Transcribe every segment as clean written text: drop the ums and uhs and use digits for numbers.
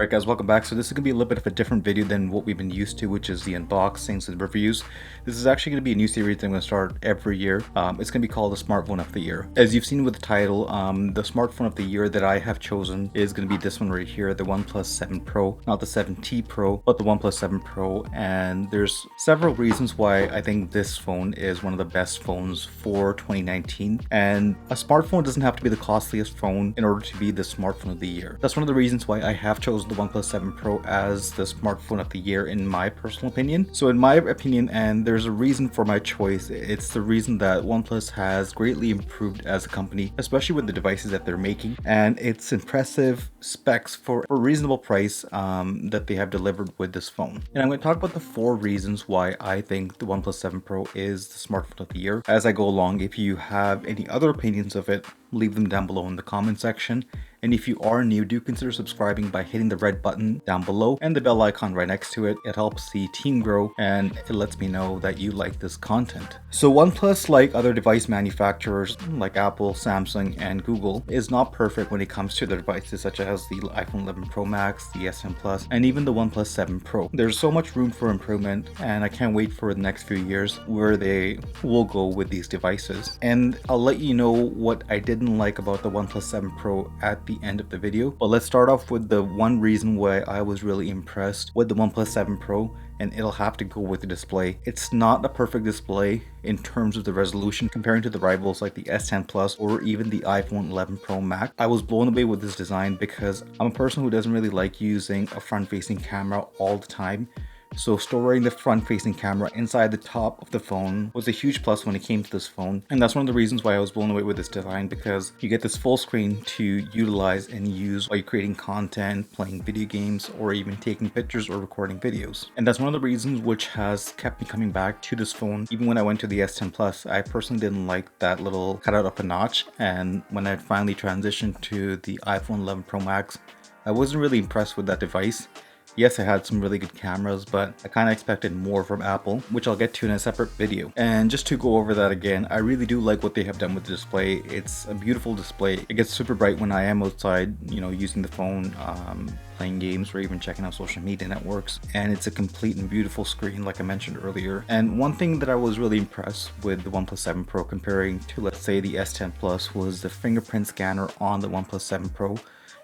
Alright guys, welcome back. So this is going to be a little bit of a different video than what we've been used to, which is the unboxings and reviews. This is actually going to be a new series that I'm going to start every year. It's going to be called the Smartphone of the Year. As you've seen with the title, the smartphone of the year that I have chosen is going to be this one right here, the Oneplus 7 Pro. Not the 7T Pro, but the Oneplus 7 Pro. And there's several reasons why I think this phone is one of the best phones for 2019. And a smartphone doesn't have to be the costliest phone in order to be the smartphone of the year. That's one of the reasons why I have chosen the Oneplus 7 Pro as the smartphone of the year in my personal opinion. So in my opinion, and there's a reason for my choice, it's the reason that OnePlus has greatly improved as a company, especially with the devices that they're making, and it's impressive specs for a reasonable price that they have delivered with this phone. And I'm going to talk about the 4 reasons why I think the OnePlus 7 Pro is the smartphone of the year as I go along. If you have any other opinions of it, leave them down below in the comment section. And if you are new, do consider subscribing by hitting the red button down below and the bell icon right next to it. It helps the team grow and it lets me know that you like this content. So OnePlus, like other device manufacturers like Apple, Samsung, and Google, is not perfect when it comes to their devices such as the iPhone 11 Pro Max, the S10 Plus, and even the OnePlus 7 Pro. There's so much room for improvement and I can't wait for the next few years where they will go with these devices. And I'll let you know what I didn't like about the OnePlus 7 Pro at the end of the video. But let's start off with the one reason why I was really impressed with the OnePlus 7 Pro, and it'll have to go with the display. It's not a perfect display in terms of the resolution comparing to the rivals like the S10 Plus or even the iPhone 11 Pro Max. I was blown away with this design because I'm a person who doesn't really like using a front-facing camera all the time. So storing the front-facing camera inside the top of the phone was a huge plus when it came to this phone. And that's one of the reasons why I was blown away with this design, because you get this full screen to utilize and use while you're creating content, playing video games, or even taking pictures or recording videos. And that's one of the reasons which has kept me coming back to this phone. Even when I went to the S10 Plus, I personally didn't like that little cutout up a notch. And when I finally transitioned to the iPhone 11 Pro Max, I wasn't really impressed with that device. Yes, it had some really good cameras, but I kind of expected more from Apple, which I'll get to in a separate video. And just to go over that again, I really do like what they have done with the display. It's a beautiful display. It gets super bright when I am outside, using the phone, playing games, or even checking out social media networks. And it's a complete and beautiful screen, like I mentioned earlier. And one thing that I was really impressed with the OnePlus 7 Pro comparing to, let's say, the S10 Plus was the fingerprint scanner on the OnePlus 7 Pro.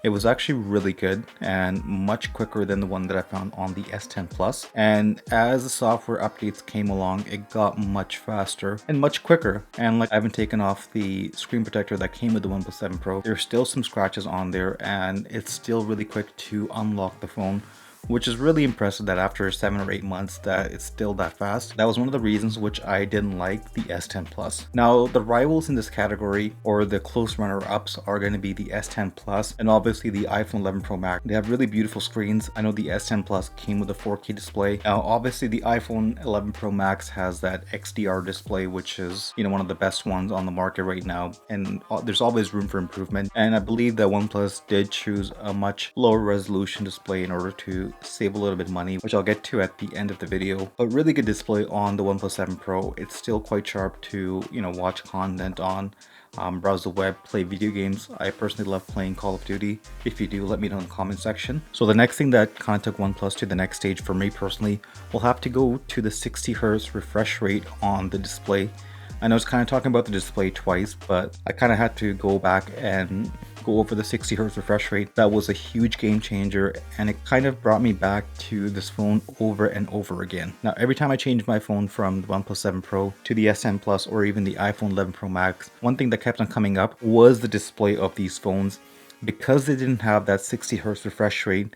It was actually really good and much quicker than the one that I found on the S10 Plus. And as the software updates came along, it got much faster and much quicker. And like I haven't taken off the screen protector that came with the OnePlus 7 Pro. There's still some scratches on there and it's still really quick to unlock the phone, which is really impressive that after 7 or 8 months that it's still that fast. That was one of the reasons which I didn't like the S10 Plus. Now the rivals in this category, or the close runner-ups, are going to be the S10 Plus and obviously the iPhone 11 Pro Max. They have really beautiful screens. I know the S10 Plus came with a 4K display. Now obviously the iPhone 11 Pro Max has that XDR display, which is one of the best ones on the market right now, and there's always room for improvement. And I believe that OnePlus did choose a much lower resolution display in order to save a little bit of money, which I'll get to at the end of the video. But really good display on the OnePlus 7 Pro. It's still quite sharp to watch content on, browse the web, play video games. I personally love playing Call of Duty. If you do, let me know in the comment section. So the next thing that kind of took OnePlus to the next stage for me personally will have to go to the 60 Hz refresh rate on the display. I know it's kind of talking about the display twice, but I kind of had to go back and go over the 60 Hz refresh rate. That was a huge game changer and it kind of brought me back to this phone over and over again. Now every time I changed my phone from the OnePlus 7 Pro to the S10 Plus or even the iPhone 11 Pro Max, one thing that kept on coming up was the display of these phones. Because they didn't have that 60 Hz refresh rate,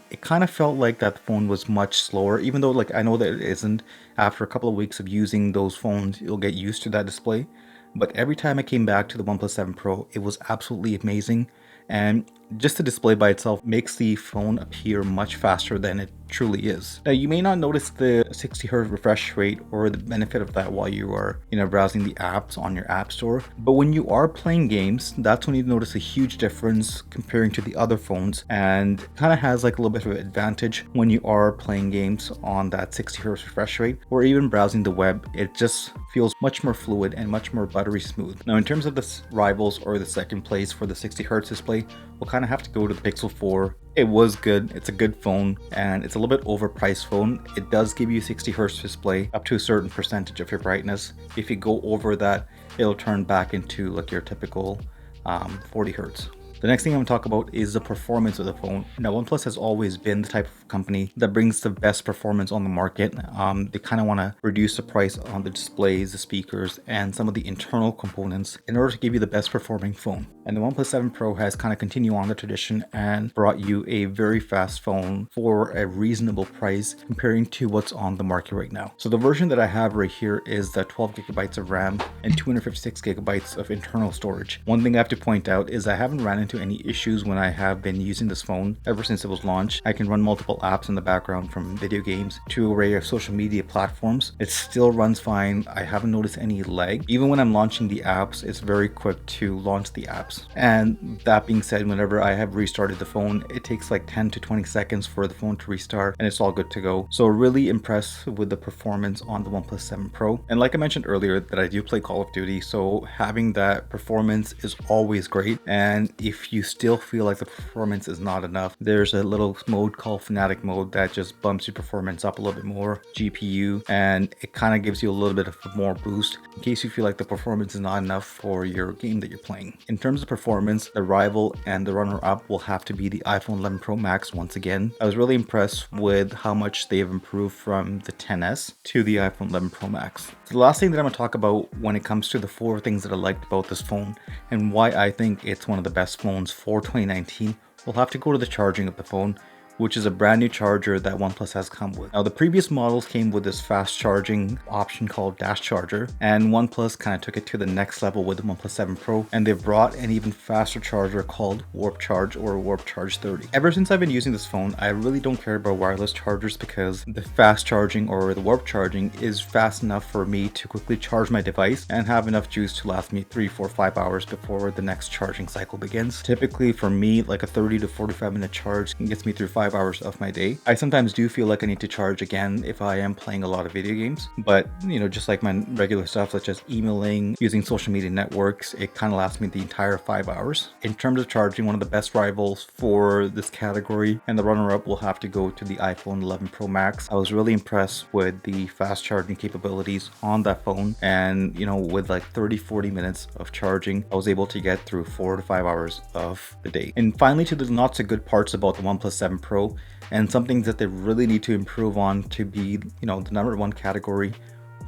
it kind of felt like that phone was much slower, even though I know that it isn't. After a couple of weeks of using those phones, you'll get used to that display. But every time I came back to the OnePlus 7 Pro, it was absolutely amazing. And just the display by itself makes the phone appear much faster than it truly is. Now you may not notice the 60 Hz refresh rate or the benefit of that while you are browsing the apps on your app store, but when you are playing games, that's when you notice a huge difference comparing to the other phones, and kind of has like a little bit of an advantage when you are playing games on that 60 Hz refresh rate or even browsing the web. It just feels much more fluid and much more buttery smooth. Now in terms of the rivals or the second place for the 60 Hz display, we'll kind kind of have to go to the Pixel 4. It was good, it's a good phone, and it's a little bit overpriced phone. It does give you 60 Hz display up to a certain percentage of your brightness. If you go over that, it'll turn back into like your typical 40 Hz. The next thing I'm going to talk about is the performance of the phone. Now, OnePlus has always been the type of company that brings the best performance on the market. They kind of want to reduce the price on the displays, the speakers, and some of the internal components in order to give you the best performing phone. And the OnePlus 7 Pro has kind of continued on the tradition and brought you a very fast phone for a reasonable price comparing to what's on the market right now. So the version that I have right here is the 12 gigabytes of RAM and 256 gigabytes of internal storage. One thing I have to point out is I haven't ran into any issues when I have been using this phone ever since it was launched. I can run multiple apps in the background, from video games to an array of social media platforms. It still runs fine. I haven't noticed any lag. Even when I'm launching the apps, it's very quick to launch the apps. And that being said, whenever I have restarted the phone, it takes like 10 to 20 seconds for the phone to restart and it's all good to go. So really impressed with the performance on the OnePlus 7 Pro. And like I mentioned earlier, that I do play Call of Duty, so having that performance is always great. And if you still feel like the performance is not enough, there's a little mode called Fanatic mode that just bumps your performance up a little bit more, GPU, and it kind of gives you a little bit of a more boost in case you feel like the performance is not enough for your game that you're playing. In terms of performance, the rival and the runner-up will have to be the iPhone 11 Pro Max once again. I was really impressed with how much they have improved from the XS to the iPhone 11 Pro Max. So the last thing that I'm going to talk about when it comes to the 4 things that I liked about this phone and why I think it's one of the best phones for 2019 will have to go to the charging of the phone, which is a brand new charger that OnePlus has come with. Now, the previous models came with this fast charging option called Dash Charger, and OnePlus kind of took it to the next level with the OnePlus 7 Pro, and they've brought an even faster charger called Warp Charge or Warp Charge 30. Ever since I've been using this phone, I really don't care about wireless chargers because the fast charging or the warp charging is fast enough for me to quickly charge my device and have enough juice to last me 3, 4, 5 hours before the next charging cycle begins. Typically for me, like a 30 to 45 minute charge gets me through 5 hours of my day. I sometimes do feel like I need to charge again if I am playing a lot of video games, but just like my regular stuff such as emailing, using social media networks, it kind of lasts me the entire 5 hours. In terms of charging, one of the best rivals for this category and the runner-up will have to go to the iPhone 11 Pro Max. I was really impressed with the fast charging capabilities on that phone, and with like 30-40 minutes of charging, I was able to get through 4 to 5 hours of the day. And finally, to the not so good parts about the OnePlus 7 Pro, and some things that they really need to improve on to be, the #1 category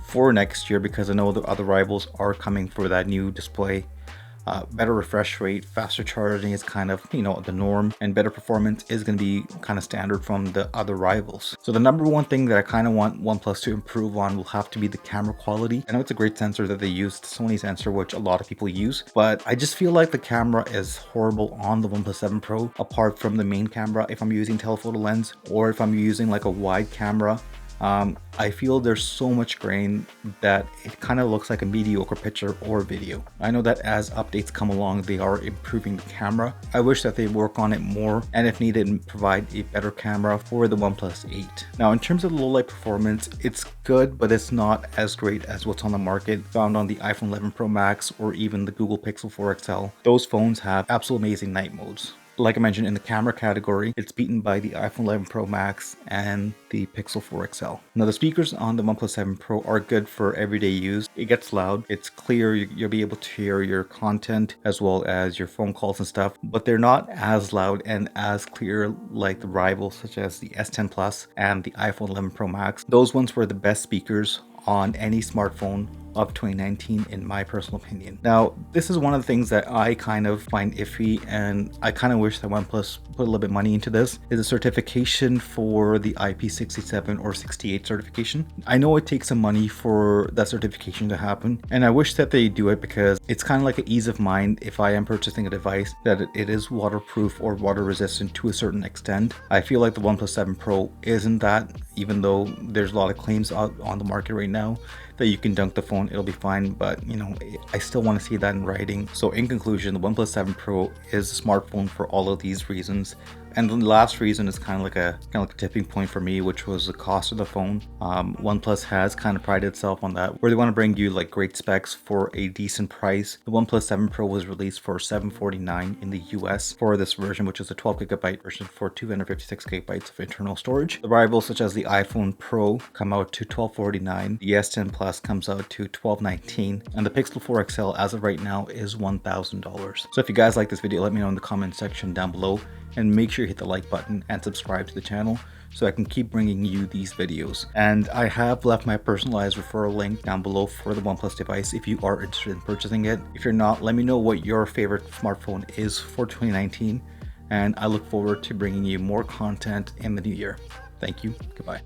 for next year, because I know the other rivals are coming for that new display. Better refresh rate, faster charging is kind of, the norm, and better performance is going to be kind of standard from the other rivals. So the #1 thing that I kind of want OnePlus to improve on will have to be the camera quality. I know it's a great sensor that they use, the Sony sensor, which a lot of people use, but I just feel like the camera is horrible on the OnePlus 7 Pro, apart from the main camera. If I'm using telephoto lens or if I'm using like a wide camera, I feel there's so much grain that it kind of looks like a mediocre picture or video. I know that as updates come along, they are improving the camera. I wish that they work on it more, and if needed, provide a better camera for the OnePlus 8. Now, in terms of the low light performance, it's good, but it's not as great as what's on the market found on the iPhone 11 Pro Max or even the Google Pixel 4 XL. Those phones have absolutely amazing night modes. Like I mentioned, in the camera category, it's beaten by the iPhone 11 Pro Max and the Pixel 4 XL. Now, the speakers on the OnePlus 7 Pro are good for everyday use. It gets loud, it's clear, you'll be able to hear your content as well as your phone calls and stuff, but they're not as loud and as clear like the rivals such as the S10 Plus and the iPhone 11 Pro Max. Those ones were the best speakers on any smartphone of 2019 in my personal opinion. Now, this is one of the things that I kind of find iffy, and I kind of wish that OnePlus put a little bit of money into this, is a certification for the IP67 or 68 certification. I know it takes some money for that certification to happen, and I wish that they do it because it's kind of like an ease of mind if I am purchasing a device that it is waterproof or water resistant to a certain extent. I feel like the OnePlus 7 Pro isn't that, even though there's a lot of claims out on the market right now that you can dunk the phone, it'll be fine, but I still want to see that in writing. So in conclusion, the OnePlus 7 Pro is a smartphone for all of these reasons. And the last reason is kind of like a tipping point for me, which was the cost of the phone. OnePlus has kind of prided itself on that, where they want to bring you like great specs for a decent price. The OnePlus 7 Pro was released for $749 in the US for this version, which is a 12 gigabyte version for 256 gigabytes of internal storage. The rivals such as the iPhone Pro come out to $1249, the S10 Plus comes out to $1219, and the Pixel 4 XL as of right now is $1,000. So if you guys like this video, let me know in the comment section down below, and make sure you hit the like button and subscribe to the channel so I can keep bringing you these videos. And I have left my personalized referral link down below for the OnePlus device if you are interested in purchasing it. If you're not, let me know what your favorite smartphone is for 2019, and I look forward to bringing you more content in the new year. Thank you. Goodbye.